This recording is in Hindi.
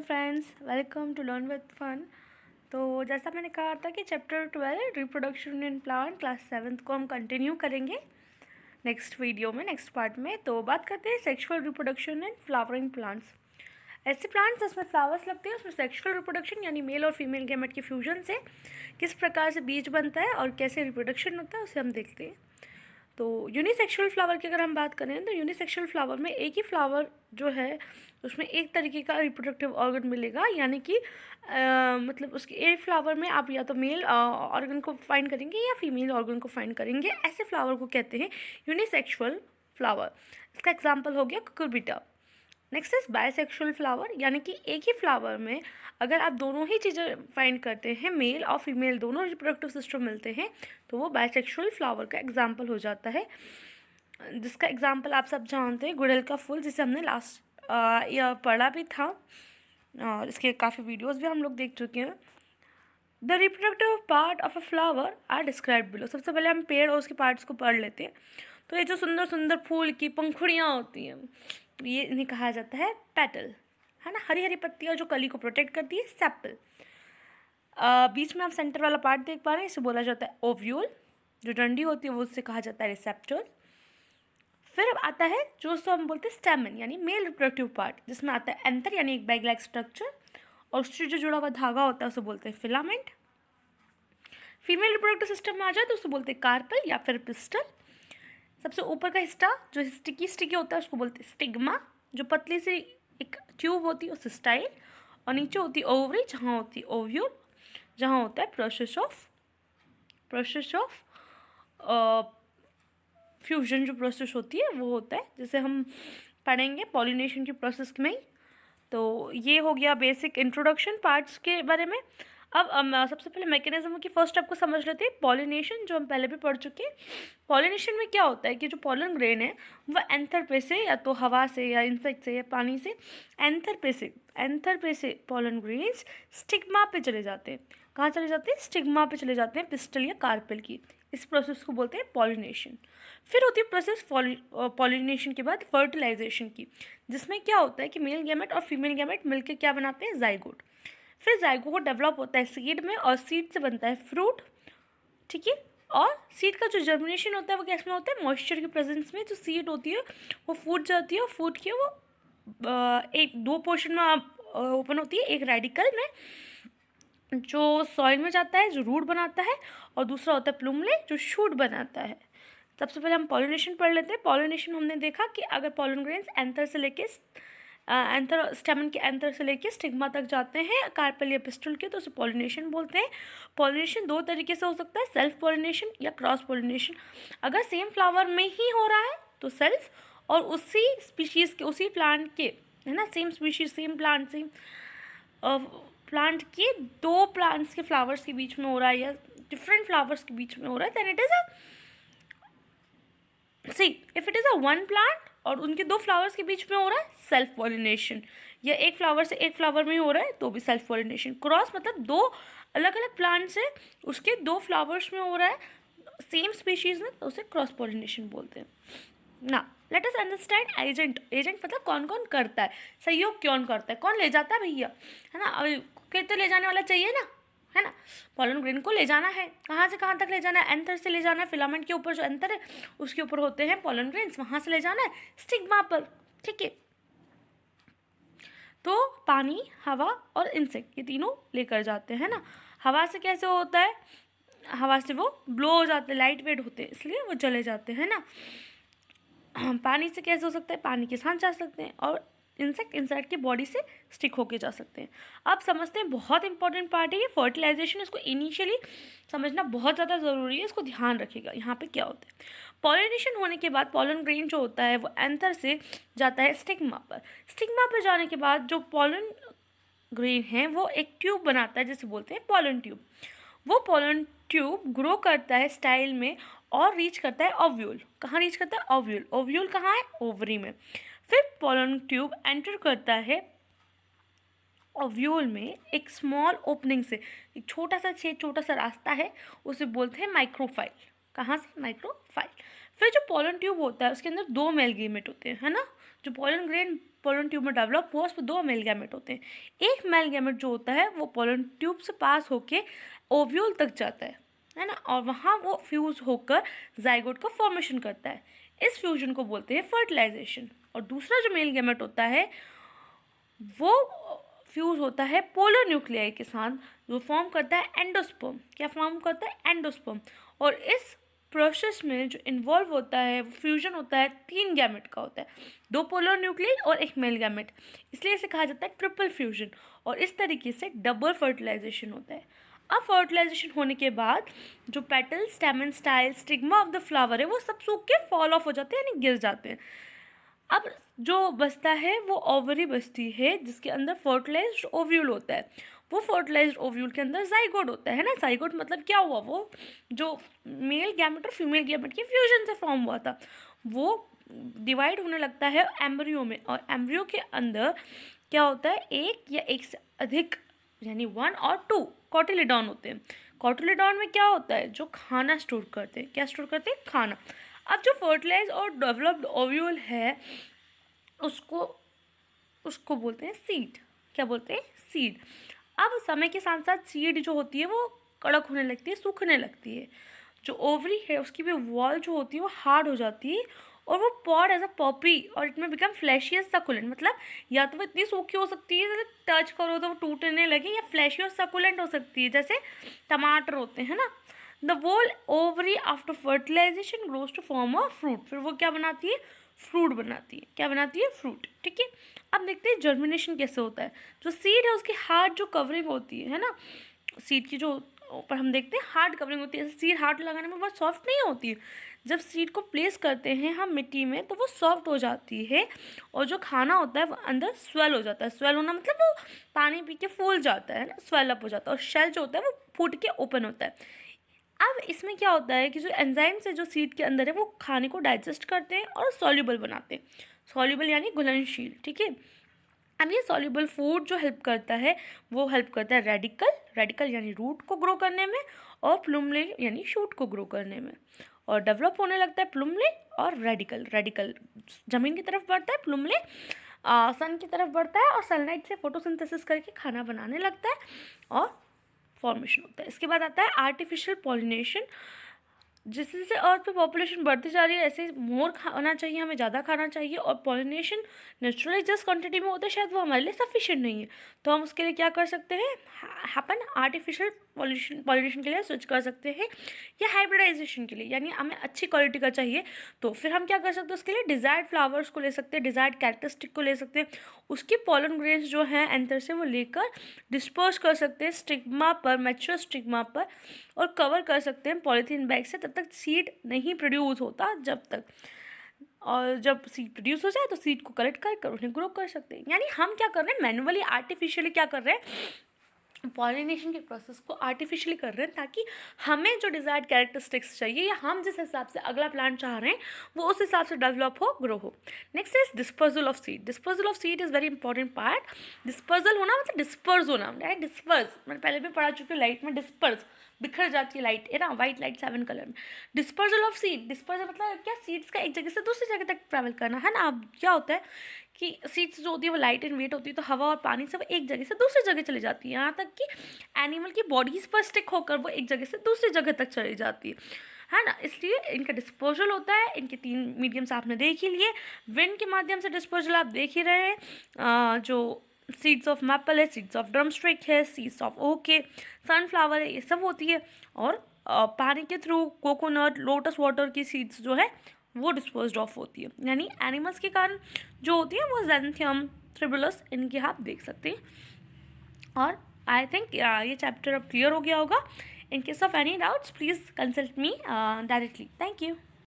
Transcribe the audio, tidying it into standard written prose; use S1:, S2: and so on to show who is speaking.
S1: Friends, welcome to learn with fun. तो जैसा मैंने कहा था कि chapter 12 reproduction in plant class 7th को हम कंटिन्यू करेंगे नेक्स्ट वीडियो में, नेक्स्ट पार्ट में। तो बात करते हैं sexual reproduction in flowering plants. ऐसे प्लांट्स जिसमें फ्लावर्स लगते हैं उसमें सेक्सुअल रिप्रोडक्शन यानी मेल और फीमेल गैमेट के फ्यूजन से किस प्रकार से बीज बनता है और कैसे रिप्रोडक्शन होता है उसे हम देखते हैं। तो यूनिसेक्सुअल फ्लावर की अगर हम बात करें तो यूनिसेक्सुअल फ्लावर में एक ही फ्लावर जो है उसमें एक तरीके का रिप्रोडक्टिव ऑर्गन मिलेगा, यानी कि मतलब उसके एक फ्लावर में आप या तो मेल ऑर्गन को फाइंड करेंगे या फीमेल ऑर्गन को फाइंड करेंगे। ऐसे फ्लावर को कहते हैं यूनिसेक्सुअल फ्लावर। इसका एग्जाम्पल हो गया Cucurbita. Next is bisexual flower, यानी कि एक ही फ्लावर में अगर आप दोनों ही चीज़ें फाइंड करते हैं, मेल और फीमेल दोनों रिप्रोडक्टिव सिस्टम मिलते हैं, तो वो बायसेक्सुअल फ्लावर का एग्जाम्पल हो जाता है। जिसका एग्जाम्पल आप सब जानते हैं, गुड़हल का फूल, जिसे हमने लास्ट ईयर पढ़ा भी था और इसके काफ़ी वीडियोस भी हम लोग देख चुके हैं। The reproductive part of a flower are describe below. सबसे पहले हम पेड़ और उसके पार्ट्स को पढ़ लेते हैं। तो ये जो सुंदर सुंदर फूल की पंखुड़ियाँ होती हैं, ये इन्हें कहा जाता है पेटल, है ना। हरी हरी पत्तियाँ जो कली को प्रोटेक्ट करती है, सेपल। बीच में आप सेंटर वाला पार्ट देख पा रहे हैं, इसे बोला जाता है ओव्यूल। जो डंडी होती है वो उससे कहा जाता है रिसेप्टर। फिर अब आता है जो उसको हम बोलते हैं स्टेमन, यानी मेल रिप्रोडक्टिव पार्ट, जिसमें आता है एंथर यानी एक बैग लाइक स्ट्रक्चर, और उससे जो जुड़ा हुआ धागा होता है उसे बोलते हैं फिलामेंट। फीमेल रिप्रोडक्टिव सिस्टम में आ जाए तो उसे बोलते हैं कार्पल या फिर पिस्टल। सबसे ऊपर का हिस्सा जो स्टिकी होता है उसको बोलते हैं स्टिग्मा। जो पतली सी एक ट्यूब होती है उसे स्टाइल, और नीचे होती है ओवरी जहाँ होती है ओव्यूल, जहाँ होता है प्रोसेस ऑफ फ्यूजन। जो प्रोसेस होती है वो होता है, जैसे हम पढ़ेंगे पॉलिनेशन की प्रोसेस में ही। तो ये हो गया बेसिक इंट्रोडक्शन पार्ट्स के बारे में। अब सबसे पहले मैकेनिज्म की फर्स्ट आपको समझ लेते हैं पॉलिनेशन, जो हम पहले भी पढ़ चुके हैं। पॉलिनेशन में क्या होता है कि जो पॉलन ग्रेन है वह एंथर पे से, या तो हवा से या इंसेक्ट से या पानी से, एंथर पे से पॉलन ग्रेन्स स्टिग्मा पे चले जाते हैं। कहाँ चले जाते हैं? स्टिग्मा पे चले जाते हैं, पिस्टल या कार्पेल की। इस प्रोसेस को बोलते हैं पॉलिनेशन। फिर होती है प्रोसेस पॉलिनेशन के बाद फर्टिलाइजेशन की, जिसमें क्या होता है कि मेल गैमेट और फीमेल गैमेट मिलकर क्या बनाते हैं? जाइगोट। फिर जाइगोट डेवलप होता है सीड में, और सीड से बनता है फ्रूट, ठीक है। और सीड का जो जर्मिनेशन होता है वो कैसे होता है? मॉइस्चर की प्रेजेंस में जो सीड होती है वो फूट जाती है, और फूट के वो एक दो पोर्शन में ओपन होती है। एक रेडिकल में जो सॉइल में जाता है, जो रूट बनाता है, और दूसरा होता है प्लूमले जो शूट बनाता है। सबसे पहले हम पॉलिनेशन पढ़ लेते हैं। पॉलिनेशन हमने देखा कि अगर पॉलन ग्रेन्स एंथर से लेके स्टेमन के एंथर से लेके स्टिग्मा तक जाते हैं कार्पेल या पिस्टल के, तो उसे पॉलिनेशन बोलते हैं। पॉलिनेशन दो तरीके से हो सकता है, सेल्फ पॉलिनेशन या क्रॉस पॉलिनेशन। अगर सेम फ्लावर में ही हो रहा है तो सेल्फ, और उसी स्पीशीज़ के, उसी प्लांट के, है ना, same species same plant same plant के दो प्लांट्स के फ्लावर्स के बीच में हो रहा है या डिफरेंट फ्लावर्स के बीच में हो रहा है, then it is if it is a one plant और उनके दो फ्लावर्स के बीच में हो रहा है, सेल्फ पॉलिनेशन। या एक फ्लावर से एक फ्लावर में हो रहा है तो भी सेल्फ पॉलिनेशन। क्रॉस मतलब दो अलग अलग प्लांट से उसके दो फ्लावर्स में हो रहा है सेम स्पीशीज में, तो उसे क्रॉस पॉलिनेशन बोलते हैं ना। Let us understand agent. Agent मतलब कौन कौन करता है, सहयोग कौन करता है, कौन ले जाता है भैया, है ना। अब तो ले जाने वाला चाहिए ना, है ना। पॉलन ग्रेन को ले जाना है, कहाँ से कहाँ तक ले जाना है? एंथर से ले जाना है, फिलामेंट के ऊपर जो एंथर है उसके ऊपर होते हैं पॉलन ग्रेन्स, वहाँ से ले जाना है स्टिग्मा पर, ठीक है। तो पानी, हवा और इंसेक्ट, ये तीनों लेकर जाते हैं ना। हवा से कैसे होता है? हवा से वो ब्लो हो जाते हैं, लाइट वेट होते हैं, इसलिए वो चले जाते हैं ना। पानी से कैसे हो सकता है? पानी के साथ जा सकते हैं, और इंसेक्ट की बॉडी से स्टिक होके जा सकते हैं। अब समझते हैं, बहुत इंपॉर्टेंट पार्ट है ये फर्टिलाइजेशन। इसको इनिशियली समझना बहुत ज़्यादा ज़रूरी है, इसको ध्यान रखिएगा। यहाँ पे क्या होता है? पॉलिनेशन होने के बाद पॉलन ग्रेन जो होता है वो एंथर से जाता है स्टिग्मा पर। स्टिग्मा पर जाने के बाद जो पॉलन ग्रेन है वो एक ट्यूब बनाता है, जिसे बोलते हैं पॉलन ट्यूब। वो पॉलन ट्यूब ग्रो करता है स्टाइल में और रीच करता है ओव्यूल। कहाँ रीच करता है? ओव्यूल। ओव्यूल कहाँ है? ओवरी में। फिर पॉलन ट्यूब एंटर करता है ओव्यूल में एक स्मॉल ओपनिंग से, एक छोटा सा छेद, छोटा सा रास्ता है, उसे बोलते हैं माइक्रोफाइल। कहाँ से? माइक्रोफाइल। फिर जो पॉलन ट्यूब होता है उसके अंदर दो मेल गैमेट होते हैं, है ना। जो पोलन ग्रेन पोलन ट्यूब में डेवलप हुआ उस पर 2 मेल गैमेट होते हैं। एक मेल गैमेट जो होता है वो पोलन ट्यूब से पास होके ओव्यूल तक जाता है ना, और वहाँ वो फ्यूज होकर जाइगोट का फॉर्मेशन करता है। इस फ्यूजन को बोलते हैं फर्टिलाइजेशन। और दूसरा जो मेल गैमेट होता है वो फ्यूज होता है पोलर न्यूक्लियाई के साथ, जो फॉर्म करता है एंडोस्पर्म। क्या फॉर्म करता है? एंडोस्पर्म। और इस प्रोसेस में जो इन्वॉल्व होता है वो फ्यूजन होता है 3 गैमेट का होता है, 2 पोलर न्यूक्लियाई और 1 मेल गैमेट, इसलिए इसे कहा जाता है ट्रिपल फ्यूजन। और इस तरीके से डबल फर्टिलाइजेशन होता है। अब फर्टिलाइजेशन होने के बाद जो petal, स्टेमन, style, stigma of the flower है वो सब सूख के फॉल ऑफ हो जाते हैं, यानी गिर जाते हैं। अब जो बचता है वो ओवरी बचती है, जिसके अंदर फर्टिलाइज्ड ओव्यूल होता है। वो फर्टिलाइज्ड ओव्यूल के अंदर जाइगोट होता है ना। जाइगोट मतलब क्या हुआ? वो जो मेल गैमेट और फीमेल गैमेट के फ्यूजन से फॉर्म हुआ था वो डिवाइड होने लगता है एम्ब्रियो में। और एम्ब्रियो के अंदर क्या होता है? एक या एक से अधिक, यानी 1 और 2 कॉटिलिडॉन होते हैं। कॉटिलिडॉन में क्या होता है? जो खाना स्टोर करते हैं। क्या स्टोर करते हैं? खाना। अब जो फर्टिलाइज और डेवलप्ड ओव्यूल है उसको बोलते हैं सीड। क्या बोलते हैं? सीड। अब समय के साथ साथ सीड जो होती है वो कड़क होने लगती है, सूखने लगती है। जो ओवरी है उसकी भी वॉल जो होती है वो हार्ड हो जाती है और वो पॉड एज अ पॉपी और इट में बिकम फ्लैशियस सकुलेंट। मतलब या तो वो इतनी सूखी हो सकती है जैसे टच करो तो वो टूटने लगे, या फ्लैशी और सकुलेंट हो सकती है जैसे टमाटर होते हैं ना। The whole ovary after fertilisation grows to form a fruit. फिर वो क्या बनाती है? फ्रूट बनाती है। क्या बनाती है? फ्रूट। ठीक है। अब देखते हैं जर्मिनेशन कैसे होता है। जो सीड है उसकी हार्ड जो कवरिंग होती है ना, सीड की जो ऊपर हम देखते हैं हार्ड कवरिंग होती है। सीड हार्ड लगाने में बहुत सॉफ्ट नहीं होती है। जब सीड को प्लेस करते हैं हम मिट्टी में तो वो सॉफ्ट हो जाती है और जो खाना होता है वो अंदर स्वेल हो जाता है। स्वेल होना मतलब वो पानी पी के फूल जाता है ना, स्वेल अप हो जाता है। और शेल जो होता है वो फूट के ओपन होता है। अब इसमें क्या होता है कि जो एंजाइम्स है जो सीड के अंदर है वो खाने को डाइजेस्ट करते हैं और सॉल्युबल बनाते हैं। सॉल्युबल यानी घुलनशील। ठीक है। अब ये सॉल्युबल फूड जो हेल्प करता है वो हेल्प करता है रेडिकल यानी रूट को ग्रो करने में, और प्लुमले यानी शूट को ग्रो करने में। और डेवलप होने लगता है प्लुमले और रेडिकल जमीन की तरफ बढ़ता है, प्लुमले सन की तरफ बढ़ता है और सनलाइट से फोटोसिंथेसिस करके खाना बनाने लगता है और फॉर्मेशन होता है। इसके बाद आता है आर्टिफिशियल पॉलिनेशन। जिससे अर्थ पे पॉपुलेशन बढ़ती जा रही है ऐसे मोर खाना चाहिए, हमें ज़्यादा खाना चाहिए। और पॉलिनेशन नेचुरली जिस क्वांटिटी में होता है शायद वो हमारे लिए सफिशिएंट नहीं है, तो हम उसके लिए क्या कर सकते हैं? आर्टिफिशियल पॉलिनेशन के लिए स्विच कर सकते हैं, या हाइब्रिडाइजेशन के लिए, यानी हमें अच्छी क्वालिटी का चाहिए तो फिर हम क्या कर सकते हैं? उसके लिए डिज़ायर्ड फ्लावर्स को ले सकते हैं, डिज़ायर्ड कैरेक्टरिस्टिक को ले सकते हैं। उसके पॉलन ग्रेन्स जो हैं एंथर से वो लेकर डिस्पर्स कर सकते हैं स्टिग्मा पर, मैच्योर स्टिग्मा पर, और कवर कर सकते हैं पॉलीथीन बैग से। तब तक सीड नहीं प्रोड्यूस होता जब तक, और जब सीड प्रोड्यूस हो जाए तो सीड को कलेक्ट कर उन्हें ग्रो कर सकते हैं। यानी हम क्या कर रहे हैं? मैन्युअली आर्टिफिशियली क्या कर रहे हैं? पॉलिनेशन के प्रोसेस को आर्टिफिशियली कर रहे हैं ताकि हमें जो डिज़ायर्ड कैरेक्टरिस्टिक्स चाहिए या हम जिस हिसाब से अगला प्लांट चाह रहे हैं वो उस हिसाब से डेवलप हो, ग्रो हो। Next is dispersal of seed. Dispersal of seed is very important part. Dispersal होना मतलब डिस्पर्स होना, राइट? डिस्पर्स मैंने पहले भी पढ़ा चुकी हूँ, लाइट में डिस्पर्स बिखर जाती है लाइट है ना, वाइट लाइट 7 कलर में। डिस्पर्जल ऑफ सीड, डिस्पर्जल मतलब क्या? सीड्स का एक जगह से दूसरी जगह तक ट्रैवल करना है ना। अब क्या होता है कि सीड्स जो होती है वो लाइट एंड वेट होती है, तो हवा और पानी से वो एक जगह से दूसरी जगह चली जाती है, यहाँ तक कि एनिमल की बॉडीज पर स्टिक होकर वो एक जगह से दूसरी जगह तक चली जाती है ना। इसलिए इनका डिस्पोजल होता है। इनके 3 मीडियम्स आपने देख ही लिए। विंड के माध्यम से डिस्पोजल आप देख ही रहे हैं। जो सीड्स ऑफ मैपल है, सीड्स ऑफ ड्रमस्टिक है, सीड्स ऑफ ओक है, सनफ्लावर है, ये सब होती है। और पानी के थ्रू कोकोनट, लोटस वाटर की सीड्स जो है वो डिस्पोज्ड ऑफ होती है। यानी एनिमल्स के कारण जो होती है वो ज़ैंथियम, थ्रिबुलस, इनके आप देख सकते हैं। और आई थिंक ये चैप्टर अब क्लियर हो गया होगा। In case of any doubts please consult me directly. Thank you.